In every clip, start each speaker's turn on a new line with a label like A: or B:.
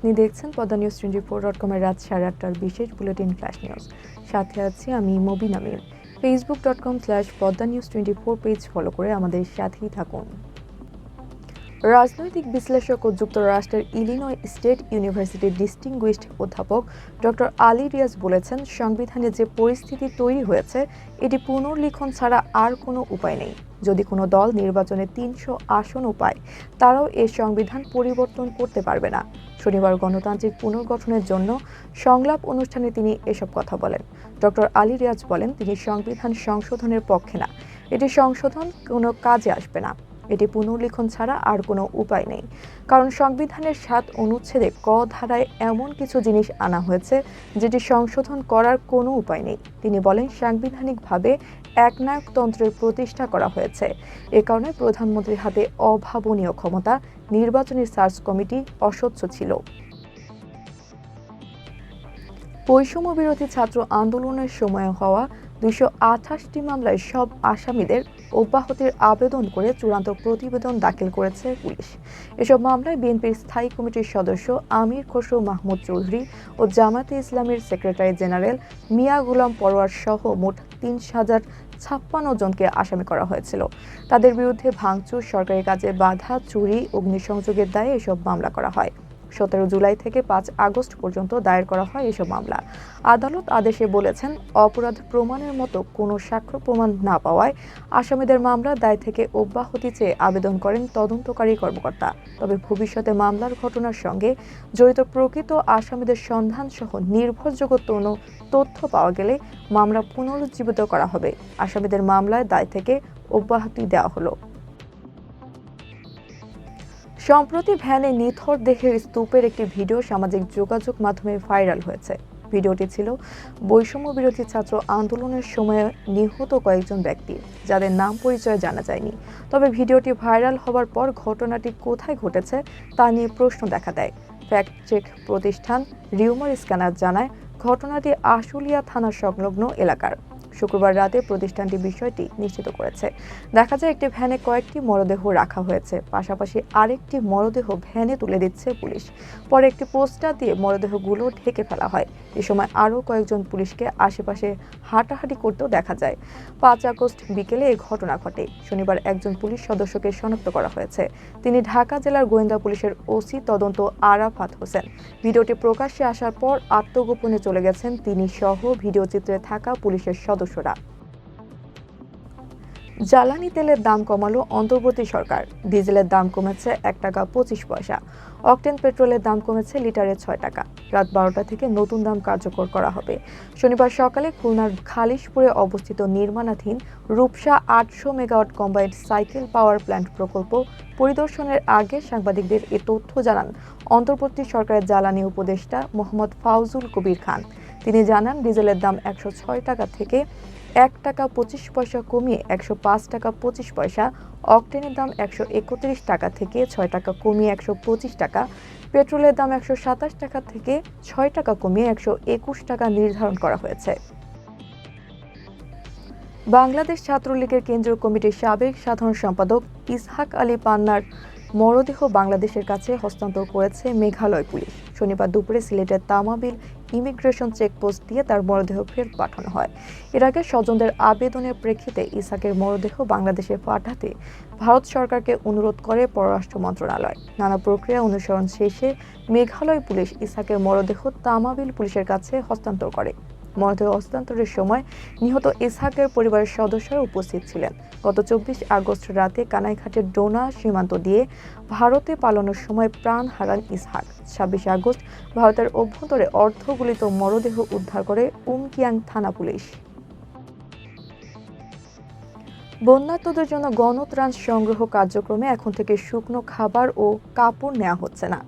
A: আপনি দেখছেন Padma news 24.com এর রাত 8:30টার বিশেষ বুলেটিন ফ্ল্যাশ নিউজ। সাথে আছি আমি মবিন আমির। facebook.com/পদ্মা নিউজ 24 পেজ ফলো করে আমাদের সাথেই থাকুন। রাজনৈতিক বিশ্লেষক ও যুক্তরাষ্ট্রের ইলিনয় স্টেট ইউনিভার্সিটির ডিস্টিংগুইশড অধ্যাপক ডক্টর আলী রিয়াজ বলেছেন, সংবিধানে যে পরিস্থিতি তৈরি হয়েছে এটি পুনর্লিখন ছাড়া আর কোনো উপায় নেই। যদি কোনো দল নির্বাচনে 300 আসনও পায়, তারাও এই সংবিধান পরিবর্তন করতে পারবে না। শনিবার গণতান্ত্রিক পুনর্গঠনের জন্য সংলাপ অনুষ্ঠানে তিনি এসব কথা বলেন। ডক্টর আলী রিয়াজ বলেন, তিনি সংবিধান সংশোধনের পক্ষে না। এটি সংশোধন কোনো কাজে আসবে না। এটি পুনর্লিখন ছাড়া আর কোনো উপায় নেই, কারণ সংবিধানের 7 অনুচ্ছেদে ক ধারায় এমন কিছু জিনিস আনা হয়েছে যেটি সংশোধন করার কোনো উপায় নেই। তিনি বলেন, সাংবিধানিকভাবে একনায়কতন্ত্রের প্রতিষ্ঠা করা হয়েছে। এ কারণে প্রধানমন্ত্রীর হাতে অভাবনীয় ক্ষমতা। নির্বাচনী সার্চ কমিটি অস্বচ্ছ ছিল। বৈষম্য বিরোধী ছাত্র আন্দোলনের সময় হওয়া 228টি মামলায় সব আসামিদের অব্যাহতির আবেদন করে চূড়ান্ত প্রতিবেদন দাখিল করেছে পুলিশ। এসব মামলায় বিএনপির স্থায়ী কমিটির সদস্য আমির খসরু মাহমুদ চৌধুরী ও জামায়াতে ইসলামীর সেক্রেটারি জেনারেল মিয়া গোলাম পরোয়ার সহ মোট 3056 জনকে আসামি করা হয়েছিল। তাদের বিরুদ্ধে ভাঙচুর, সরকারি কাজে বাধা, চুরি, অগ্নিসংযোগের দায়ে এসব মামলা করা হয়। 17 জুলাই থেকে 5 আগস্ট পর্যন্ত দায়ের করা হয় এসব মামলা। আদালত আদেশে বলেছেন, অপরাধ প্রমাণের মতো কোনো সাক্ষ্য প্রমাণ না পাওয়ায় আসামিদের মামলার দায় থেকে অব্যাহতি চেয়ে আবেদন করেন তদন্তকারী কর্মকর্তা। তবে ভবিষ্যতে মামলার ঘটনার সঙ্গে জড়িত প্রকৃত আসামিদের সন্ধান সহ নির্ভরযোগ্য তথ্য পাওয়া গেলে মামলা পুনরুজ্জীবিত করা হবে। আসামিদের মামলায় দায় থেকে অব্যাহতি দেওয়া হলো। সম্প্রতি ভ্যানে নিথর দেহের স্তূপের একটি ভিডিও সামাজিক যোগাযোগ মাধ্যমে ভাইরাল হয়েছে। ভিডিওটি ছিল বৈষম্য বিরোধী ছাত্র আন্দোলনের সময়ে নিহত কয়েকজন ব্যক্তি, যাদের নাম পরিচয় জানা যায়নি। তবে ভিডিওটি ভাইরাল হওয়ার পর ঘটনাটি কোথায় ঘটেছে তা নিয়ে প্রশ্ন দেখা দেয়। ফ্যাক্ট চেক প্রতিষ্ঠান রিউমার স্ক্যানার জানায়, ঘটনাটি আশুলিয়া থানা সংলগ্ন এলাকার। শুক্রবার রাতে প্রতিষ্ঠানটি বিষয়টি নিশ্চিত করেছে। দেখা যায়, একটি ভ্যানে কয়েকটি মরদেহ রাখা হয়েছে, পাশাপাশি আরেকটি মরদেহ ভ্যানে তুলে দিচ্ছে পুলিশ। পরে একটি পোস্টার দিয়ে মরদেহগুলো ঢেকে ফেলা হয়। এ সময় আরও কয়েকজন পুলিশকে আশেপাশে হাঁটাহাঁটি করতেও দেখা যায়। 5 আগস্ট বিকেলে এই ঘটনা ঘটে। শনিবার একজন পুলিশ সদস্যকে শনাক্ত করা হয়েছে। তিনি ঢাকা জেলার গোয়েন্দা পুলিশের ওসি তদন্ত আরাফাত হোসেন। ভিডিওটি প্রকাশ্যে আসার পর আত্মগোপনে চলে গেছেন তিনি সহ ভিডিও চিত্রে থাকা পুলিশের সদস্যরা। জ্বালানি তেলের দাম কমালো অন্তর্বর্তী সরকার। ডিজেলের দাম কমেছে 1 টাকা 25 পয়সা। অকটেন পেট্রোলের দাম কমেছে লিটারে 6 টাকা। রাত 12টা থেকে নতুন দাম কার্যকর করা হবে। শনিবার সকালে খুলনার খালিশপুরে অবস্থিত নির্মাণাধীন Rupsha 800 megawatt combined cycle power plant প্রকল্প পরিদর্শনের আগে সাংবাদিকদের এ তথ্য জানান অন্তর্বর্তী সরকারের জ্বালানি উপদেষ্টা মোহাম্মদ ফাউজুল কবির খান। তিনি জানান, ডিজেলের দাম 106 টাকা থেকে 1 টাকা 25 পয়সা কমিয়ে 105 টাকা 25 পয়সা, অকটেনের দাম 131 টাকা থেকে 6 টাকা কমিয়ে 125 টাকা, পেট্রোলের দাম 127 টাকা থেকে 6 টাকা কমিয়ে 121 টাকা নির্ধারণ করা হয়েছে। বাংলাদেশ ছাত্রলীগের কেন্দ্রীয় কমিটির সাবেক সাধারণ সম্পাদক ইসহাক আলী পান্নার মরদেহ বাংলাদেশের কাছে হস্তান্তর করেছে মেঘালয় পুলিশ। শনিবার দুপুরে সিলেটের তামাবিল ইমিগ্রেশন চেকপোস্ট দিয়ে তার মরদেহ ফেরত পাঠানো হয়। এর আগে স্বজনদের আবেদনের প্রেক্ষিতে ইসহাকের মরদেহ বাংলাদেশে পাঠাতে ভারত সরকারকে অনুরোধ করে পররাষ্ট্র মন্ত্রণালয়। নানা প্রক্রিয়া অনুসরণ শেষে মেঘালয় পুলিশ ইসহাকের মরদেহ তামাবিল পুলিশের কাছে হস্তান্তর করে। মরদেহ হস্তান্তরের সময় নিহত ইসহাকের পরিবারের সদস্যরা উপস্থিত ছিলেন। গত 24 আগস্ট রাতে কানাইঘাটের ডোনা সীমান্ত দিয়ে ভারতে পালানোর সময় প্রাণ হারান ইসহাক। 26 আগস্ট ভারতের অভ্যন্তরে অর্ধগলিত মরদেহ উদ্ধার করে উমকিয়াং থানা পুলিশ। বন্যার্তদের জন্য গণত্রাণ সংগ্রহ কার্যক্রমে এখন থেকে শুকনো খাবার ও কাপড় নেওয়া হচ্ছে না।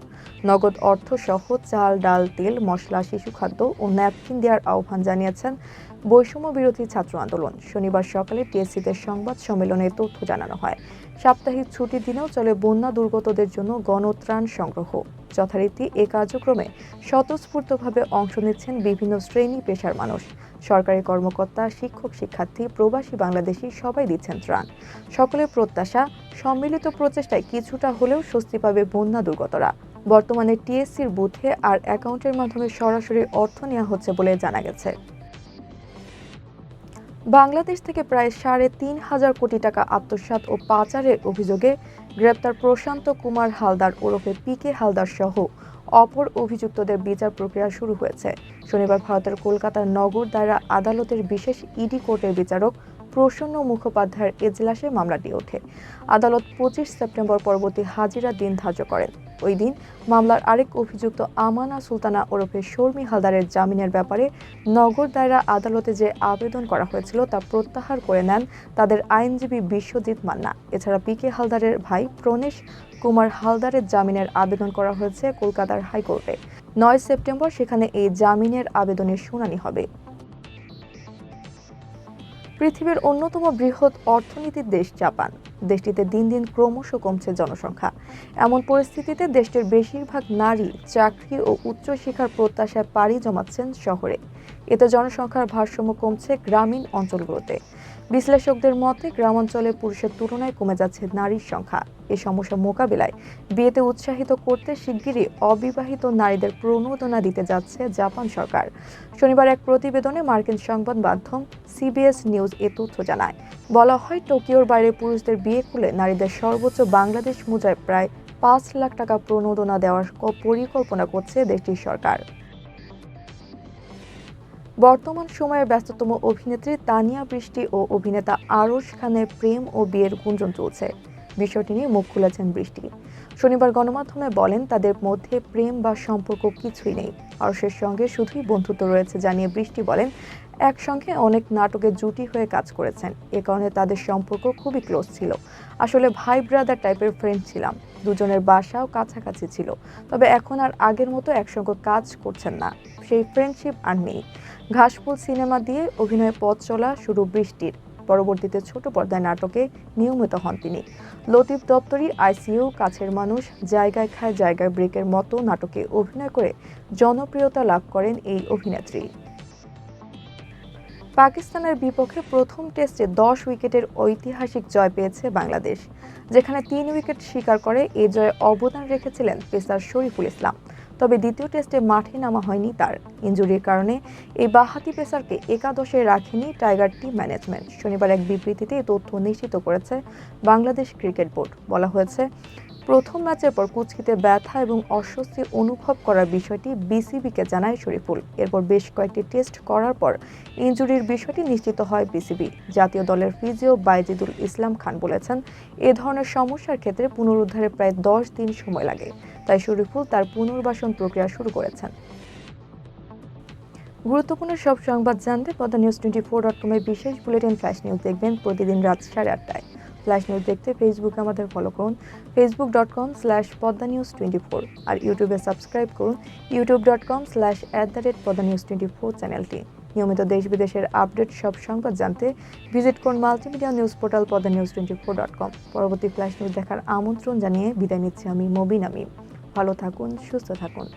A: নগদ অর্থ সহ চাল, ডাল, তেল, মশলা, শিশু খাদ্য ও ন্যাপকিন দেওয়ার আহ্বান জানিয়েছেন বৈষম্য বিরোধী ছাত্র আন্দোলন। শনিবার সকালে টিএসসিতে সংবাদ সম্মেলনে তথ্য জানানো হয়। সাপ্তাহিক ছুটির দিনেও চলে বন্যা দুর্গতদের জন্য গণত্রাণ সংগ্রহ। যথারীতি এ কার্যক্রমে স্বতঃস্ফূর্তভাবে অংশ নিচ্ছেন বিভিন্ন শ্রেণী পেশার মানুষ। সরকারি কর্মকর্তা, শিক্ষক, শিক্ষার্থী, প্রবাসী বাংলাদেশি সবাই দিচ্ছেন ত্রাণ। সকলের প্রত্যাশা, সম্মিলিত প্রচেষ্টায় কিছুটা হলেও স্বস্তি পাবে বন্যা দুর্গতরা। বর্তমানে টিএসসির বুথে আর অ্যাকাউন্টের মাধ্যমে সরাসরি অর্থ নেওয়া হচ্ছে বলে জানা গেছে। বাংলাদেশ থেকে প্রায় ৩,৫০০ কোটি টাকা আত্মসাৎ ও পাচারের অভিযোগে গ্রেপ্তার প্রশান্ত কুমার হালদার ওরফে পিকে হালদার সহ অপর অভিযুক্তদের বিচার প্রক্রিয়া শুরু হয়েছে। শনিবার ভারতের কলকাতার নগর দায়রা আদালতের বিশেষ ইডি কোর্টের বিচারক প্রসন্ন মুখোপাধ্যায়ের এজলাসে মামলাটি ওঠে। আদালত ২৫ সেপ্টেম্বর পরবর্তী হাজিরার দিন ধার্য করেন। ওই দিন মামলার আরেক অভিযুক্ত আমানা সুলতানা ওরফে শর্মী হালদারের জামিনের ব্যাপারে নগর দায়রা আদালতে যে আবেদন করা হয়েছিল তা প্রত্যাহার করে নেন তাদের আইনজীবী বিশ্বজিৎ মান্না। এছাড়া পিকে হালদারের ভাই প্রণেশ কুমার হালদারের জামিনের আবেদন করা হয়েছে কলকাতার হাইকোর্টে। ৯ সেপ্টেম্বর সেখানে এই জামিনের আবেদনের শুনানি হবে। পৃথিবীর অন্যতম বৃহৎ অর্থনীতির দেশ জাপান। দেশটিতে দিন দিন ক্রমশ কমছে জনসংখ্যা। এমন পরিস্থিতিতে দেশটির বেশিরভাগ নারী চাকরি ও উচ্চশিক্ষার প্রত্যাশায় পাড়ি জমাচ্ছেন শহরে। এতে জনসংখ্যার ভারসাম্য কমছে গ্রামীণ অঞ্চলগুলোতে। বিশ্লেষকদের মতে গ্রামাঞ্চলে পুরুষের তুলনায় কমে যাচ্ছে নারীর সংখ্যা। এই সমস্যা মোকাবিলায় বিয়েতে উৎসাহিত করতে শিগগিরই অবিবাহিত নারীদের প্রণোদনা দিতে যাচ্ছে জাপান সরকার। শনিবার এক প্রতিবেদনে মার্কিন সংবাদ মাধ্যম সিবিএস নিউজ এ তথ্য জানায়। বলা হয়, টোকিওর বাইরে পুরুষদের বিয়ে করলে নারীদের সর্বোচ্চ বাংলাদেশ মুদ্রায় প্রায় ৫ লাখ টাকা প্রণোদনা দেওয়ার পরিকল্পনা করছে দেশটির সরকার। বর্তমান সময়ের ব্যস্ততম অভিনেত্রী তানিয়া বৃষ্টি ও অভিনেতা আরশ খানের প্রেম ও বিয়ের গুঞ্জন চলছে। বিষয়টি নিয়ে মুখ খুলেছেন বৃষ্টি। শনিবার গণমাধ্যমে বলেন, তাদের মধ্যে প্রেম বা সম্পর্ক কিছুই নেই। আরশের সঙ্গে শুধুই বন্ধুত্ব রয়েছে জানিয়ে বৃষ্টি বলেন, একসঙ্গে অনেক নাটকে জুটি হয়ে কাজ করেছেন। এ কারণে তাদের সম্পর্ক খুবই ক্লোজ ছিল। আসলে ভাই ব্রাদার টাইপের ফ্রেন্ড ছিলাম। দুজনের বাসাও কাছাকাছি ছিল। তবে এখন আর আগের মতো একসঙ্গে কাজ করছেন না। সেই ফ্রেন্ডশিপ আর নেই। ঘাসফুল সিনেমা দিয়ে অভিনয়ের পথ চলা শুরু বৃষ্টির। পরবর্তীতে ছোট পর্দায় নাটকে নিয়মিত হন তিনি। লতিফ দপ্তরি, আইসিইউ, কাছের মানুষ, জায়গায় খায় জায়গায় ব্রেকের মতো নাটকে অভিনয় করে জনপ্রিয়তা লাভ করেন এই অভিনেত্রী। পাকিস্তানের বিপক্ষে প্রথম টেস্টে ১০ উইকেটের ঐতিহাসিক জয় পেয়েছে বাংলাদেশ, যেখানে ৩ উইকেট শিকার করে এ জয়ে অবদান রেখেছিলেন পেসার শরীফুল ইসলাম। তবে দ্বিতীয় টেস্টে মাঠে নামা হয়নি তার। ইনজুরির কারণে এই বাঁহাতি পেসারকে একাদশে রাখেনি টাইগার টিম ম্যানেজমেন্ট। শনিবার এক বিবৃতিতে এই তথ্য নিশ্চিত করেছে বাংলাদেশ ক্রিকেট বোর্ড। বলা হয়েছে, প্রথম ম্যাচের পর কুঁচকিতে ব্যথা এবং অস্বস্তি অনুভব করার বিষয়টি বিসিবিকে জানায় শরীফুল। এরপর বেশ কয়েকটি টেস্ট করার পর ইনজুরির বিষয়টি নিশ্চিত হয় বিসিবি। জাতীয় দলের ফিজিও বাইজিদুল ইসলাম খান বলেছেন, এ ধরনের সমস্যার ক্ষেত্রে পুনরুদ্ধারে প্রায় ১০ দিন সময় লাগে। তাই শরীফুল তার পুনর্বাসন প্রক্রিয়া শুরু করেছেন। গুরুত্বপূর্ণ সব সংবাদ জানতে poddanews24.com-এর বিশেষ বুলেটিন ফ্ল্যাশ নিউজ দেখবেন প্রতিদিন রাত 8:30টায়। ফ্ল্যাশ নিউজ দেখতে ফেসবুকে আমাদের ফলো করুন facebook.com/poddanews24 আর ইউটিউবে সাবস্ক্রাইব করুন youtube.com/poddanews24 চ্যানেলটি। নিয়মিত দেশ বিদেশের আপডেট সব সংবাদ জানতে ভিজিট করুন মাল্টিমিডিয়া নিউজ পোর্টাল poddanews24.com। পরবর্তী ফ্ল্যাশ নিউজ দেখার আমন্ত্রণ জানিয়ে বিদায় নিচ্ছি আমি মবিন আমিন। ভালো থাকুন, সুস্থ থাকুন।